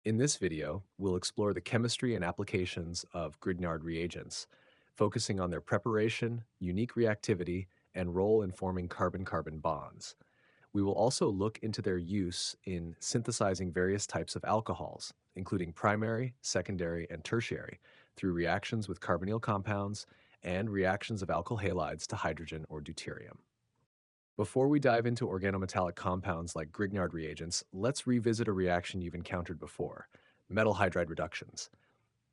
In this video, we'll explore the chemistry and applications of Grignard reagents, focusing on their preparation, unique reactivity, and role in forming carbon-carbon bonds. We will also look into their use in synthesizing various types of alcohols, including primary, secondary, and tertiary, through reactions with carbonyl compounds and reactions of alkyl halides to hydrogen or deuterium. Before we dive into organometallic compounds like Grignard reagents, let's revisit a reaction you've encountered before: metal hydride reductions.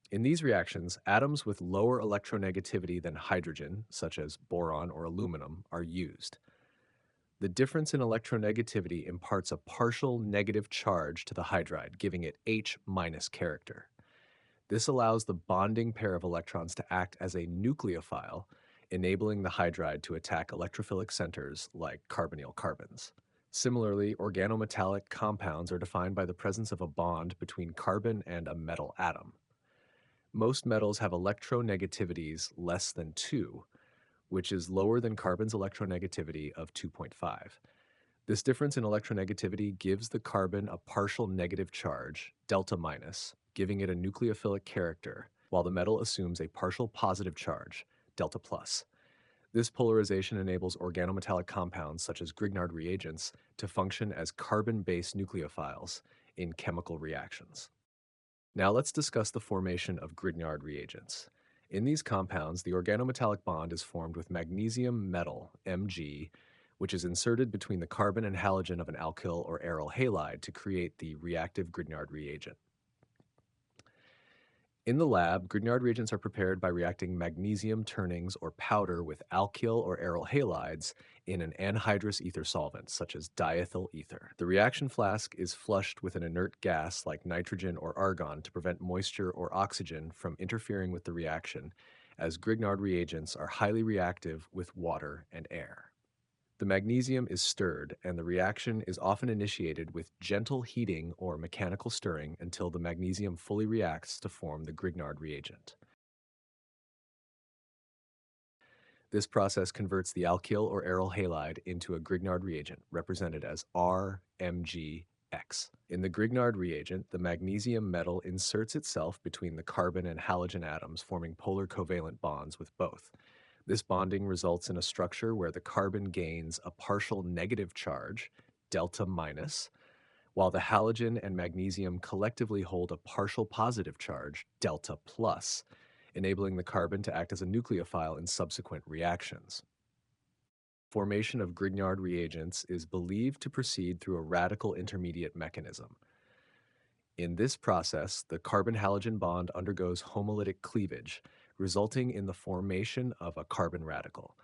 In these reactions, atoms with lower electronegativity than hydrogen, such as boron or aluminum, are used. The difference in electronegativity imparts a partial negative charge to the hydride, giving it H- character. This allows the bonding pair of electrons to act as a nucleophile, enabling the hydride to attack electrophilic centers like carbonyl carbons. Similarly, organometallic compounds are defined by the presence of a bond between carbon and a metal atom. Most metals have electronegativities less than 2, which is lower than carbon's electronegativity of 2.5. This difference in electronegativity gives the carbon a partial negative charge, delta minus, giving it a nucleophilic character, while the metal assumes a partial positive charge, delta plus. This polarization enables organometallic compounds such as Grignard reagents to function as carbon-based nucleophiles in chemical reactions. Now let's discuss the formation of Grignard reagents. In these compounds, the organometallic bond is formed with magnesium metal, Mg, which is inserted between the carbon and halogen of an alkyl or aryl halide to create the reactive Grignard reagent. In the lab, Grignard reagents are prepared by reacting magnesium turnings or powder with alkyl or aryl halides in an anhydrous ether solvent, such as diethyl ether. The reaction flask is flushed with an inert gas like nitrogen or argon to prevent moisture or oxygen from interfering with the reaction, as Grignard reagents are highly reactive with water and air. The magnesium is stirred, and the reaction is often initiated with gentle heating or mechanical stirring until the magnesium fully reacts to form the Grignard reagent. This process converts the alkyl or aryl halide into a Grignard reagent, represented as RMgX. In the Grignard reagent, the magnesium metal inserts itself between the carbon and halogen atoms, forming polar covalent bonds with both. This bonding results in a structure where the carbon gains a partial negative charge, delta minus, while the halogen and magnesium collectively hold a partial positive charge, delta plus, enabling the carbon to act as a nucleophile in subsequent reactions. Formation of Grignard reagents is believed to proceed through a radical intermediate mechanism. In this process, the carbon-halogen bond undergoes homolytic cleavage, resulting in the formation of a carbon radical.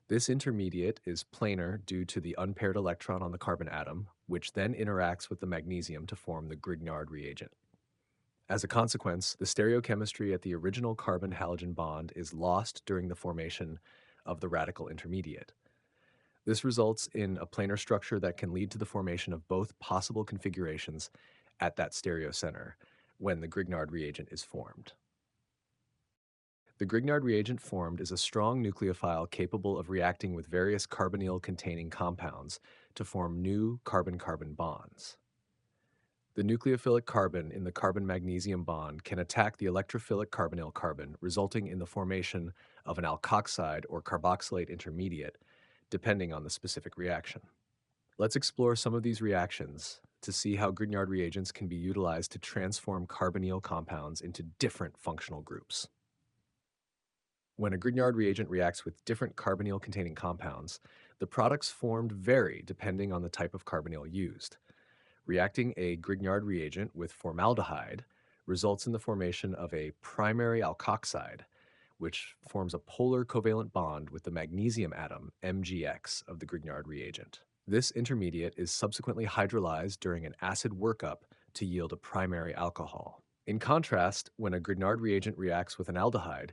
This intermediate is planar due to the unpaired electron on the carbon atom, which then interacts with the magnesium to form the Grignard reagent. As a consequence, the stereochemistry at the original carbon-halogen bond is lost during the formation of the radical intermediate. This results in a planar structure that can lead to the formation of both possible configurations at that stereocenter when the Grignard reagent is formed. The Grignard reagent formed is a strong nucleophile capable of reacting with various carbonyl-containing compounds to form new carbon-carbon bonds. The nucleophilic carbon in the carbon-magnesium bond can attack the electrophilic carbonyl carbon, resulting in the formation of an alkoxide or carboxylate intermediate, depending on the specific reaction. Let's explore some of these reactions to see how Grignard reagents can be utilized to transform carbonyl compounds into different functional groups. When a Grignard reagent reacts with different carbonyl-containing compounds, the products formed vary depending on the type of carbonyl used. Reacting a Grignard reagent with formaldehyde results in the formation of a primary alkoxide, which forms a polar covalent bond with the magnesium atom, MgX, of the Grignard reagent. This intermediate is subsequently hydrolyzed during an acid workup to yield a primary alcohol. In contrast, when a Grignard reagent reacts with an aldehyde,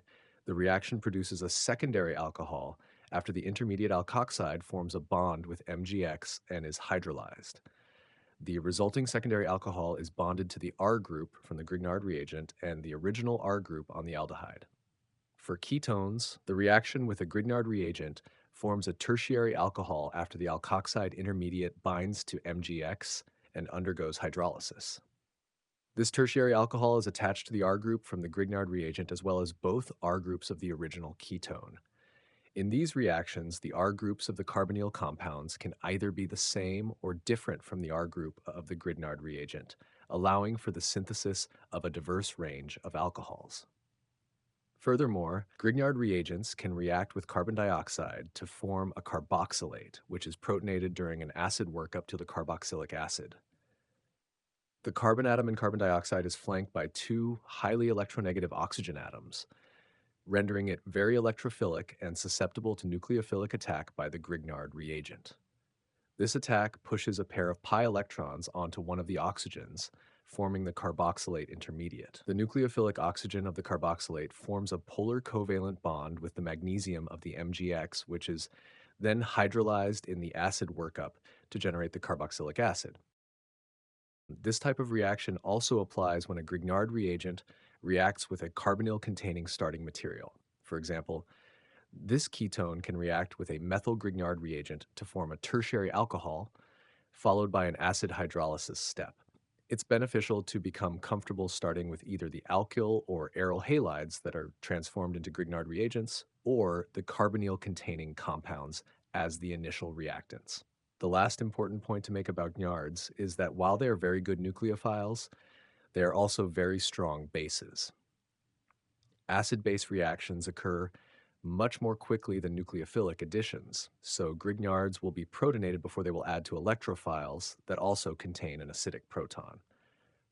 the reaction produces a secondary alcohol after the intermediate alkoxide forms a bond with MgX and is hydrolyzed. The resulting secondary alcohol is bonded to the R group from the Grignard reagent and the original R group on the aldehyde. For ketones, the reaction with a Grignard reagent forms a tertiary alcohol after the alkoxide intermediate binds to MgX and undergoes hydrolysis. This tertiary alcohol is attached to the R group from the Grignard reagent as well as both R groups of the original ketone. In these reactions, the R groups of the carbonyl compounds can either be the same or different from the R group of the Grignard reagent, allowing for the synthesis of a diverse range of alcohols. Furthermore, Grignard reagents can react with carbon dioxide to form a carboxylate, which is protonated during an acid workup to the carboxylic acid. The carbon atom in carbon dioxide is flanked by two highly electronegative oxygen atoms, rendering it very electrophilic and susceptible to nucleophilic attack by the Grignard reagent. This attack pushes a pair of pi electrons onto one of the oxygens, forming the carboxylate intermediate. The nucleophilic oxygen of the carboxylate forms a polar covalent bond with the magnesium of the MgX, which is then hydrolyzed in the acid workup to generate the carboxylic acid. This type of reaction also applies when a Grignard reagent reacts with a carbonyl-containing starting material. For example, this ketone can react with a methyl Grignard reagent to form a tertiary alcohol, followed by an acid hydrolysis step. It's beneficial to become comfortable starting with either the alkyl or aryl halides that are transformed into Grignard reagents, or the carbonyl-containing compounds as the initial reactants. The last important point to make about Grignards is that while they are very good nucleophiles, they are also very strong bases. Acid-base reactions occur much more quickly than nucleophilic additions, so Grignards will be protonated before they will add to electrophiles that also contain an acidic proton.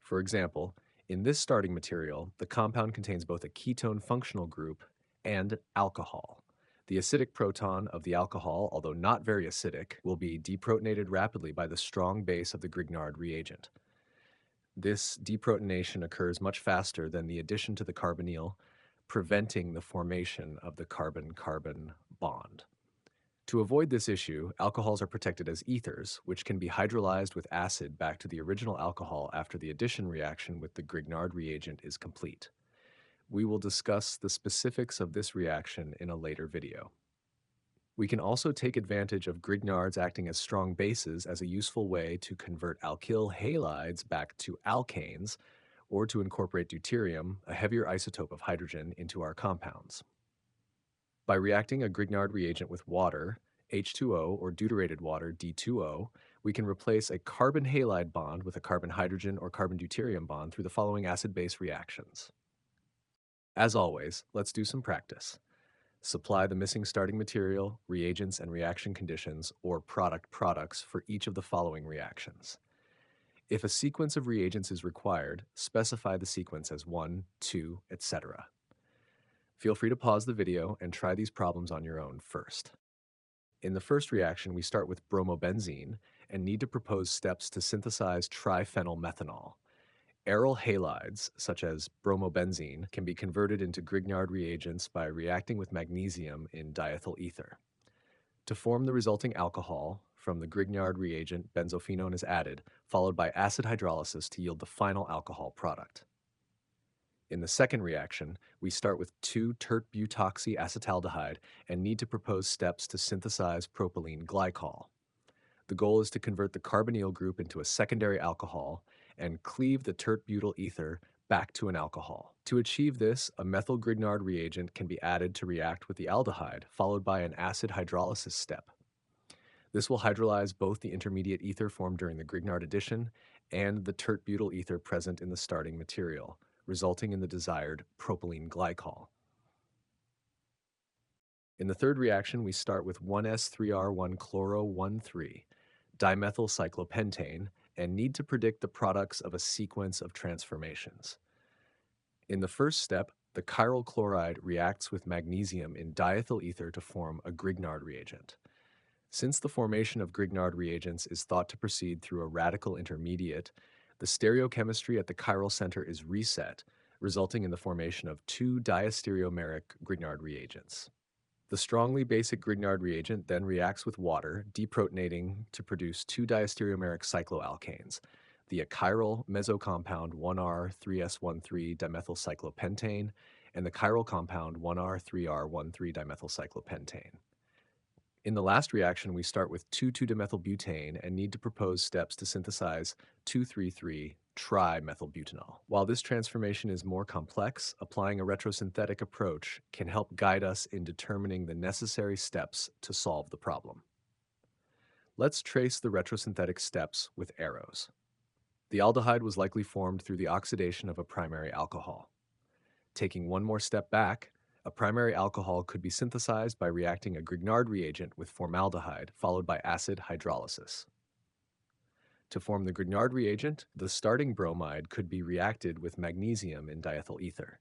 For example, in this starting material, the compound contains both a ketone functional group and alcohol. The acidic proton of the alcohol, although not very acidic, will be deprotonated rapidly by the strong base of the Grignard reagent. This deprotonation occurs much faster than the addition to the carbonyl, preventing the formation of the carbon-carbon bond. To avoid this issue, alcohols are protected as ethers, which can be hydrolyzed with acid back to the original alcohol after the addition reaction with the Grignard reagent is complete. We will discuss the specifics of this reaction in a later video. We can also take advantage of Grignards acting as strong bases as a useful way to convert alkyl halides back to alkanes, or to incorporate deuterium, a heavier isotope of hydrogen, into our compounds. By reacting a Grignard reagent with water, H2O, or deuterated water, D2O, we can replace a carbon halide bond with a carbon hydrogen or carbon deuterium bond through the following acid-base reactions. As always, let's do some practice. Supply the missing starting material, reagents, and reaction conditions, or products for each of the following reactions. If a sequence of reagents is required, specify the sequence as 1, 2, etc. Feel free to pause the video and try these problems on your own first. In the first reaction, we start with bromobenzene and need to propose steps to synthesize triphenylmethanol. Aryl halides, such as bromobenzene, can be converted into Grignard reagents by reacting with magnesium in diethyl ether. To form the resulting alcohol, from the Grignard reagent, benzophenone is added, followed by acid hydrolysis to yield the final alcohol product. In the second reaction, we start with 2-tert-butoxyacetaldehyde and need to propose steps to synthesize propylene glycol. The goal is to convert the carbonyl group into a secondary alcohol and cleave the tert-butyl ether back to an alcohol. To achieve this, a methyl Grignard reagent can be added to react with the aldehyde, followed by an acid hydrolysis step. This will hydrolyze both the intermediate ether formed during the Grignard addition and the tert-butyl ether present in the starting material, resulting in the desired propylene glycol. In the third reaction, we start with 1s3r1-chloro-1,3, dimethylcyclopentane, and need to predict the products of a sequence of transformations. In the first step, the chiral chloride reacts with magnesium in diethyl ether to form a Grignard reagent. Since the formation of Grignard reagents is thought to proceed through a radical intermediate, the stereochemistry at the chiral center is reset, resulting in the formation of two diastereomeric Grignard reagents. The strongly basic Grignard reagent then reacts with water, deprotonating to produce two diastereomeric cycloalkanes, the achiral mesocompound 1R3S13-dimethylcyclopentane and the chiral compound 1R3R13-dimethylcyclopentane. In the last reaction, we start with 2,2-dimethylbutane and need to propose steps to synthesize 2,3,3 trimethylbutanol. While this transformation is more complex, applying a retrosynthetic approach can help guide us in determining the necessary steps to solve the problem. Let's trace the retrosynthetic steps with arrows. The aldehyde was likely formed through the oxidation of a primary alcohol. Taking one more step back, a primary alcohol could be synthesized by reacting a Grignard reagent with formaldehyde followed by acid hydrolysis. To form the Grignard reagent, the starting bromide could be reacted with magnesium in diethyl ether.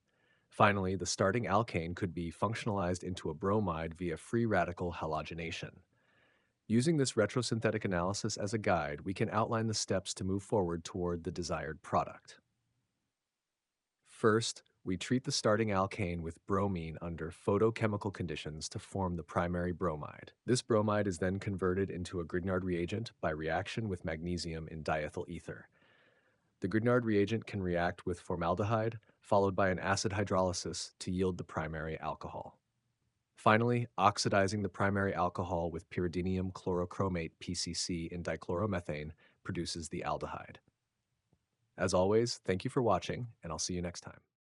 Finally, the starting alkane could be functionalized into a bromide via free radical halogenation. Using this retrosynthetic analysis as a guide, we can outline the steps to move forward toward the desired product. First, we treat the starting alkane with bromine under photochemical conditions to form the primary bromide. This bromide is then converted into a Grignard reagent by reaction with magnesium in diethyl ether. The Grignard reagent can react with formaldehyde, followed by an acid hydrolysis to yield the primary alcohol. Finally, oxidizing the primary alcohol with pyridinium chlorochromate PCC in dichloromethane produces the aldehyde. As always, thank you for watching, and I'll see you next time.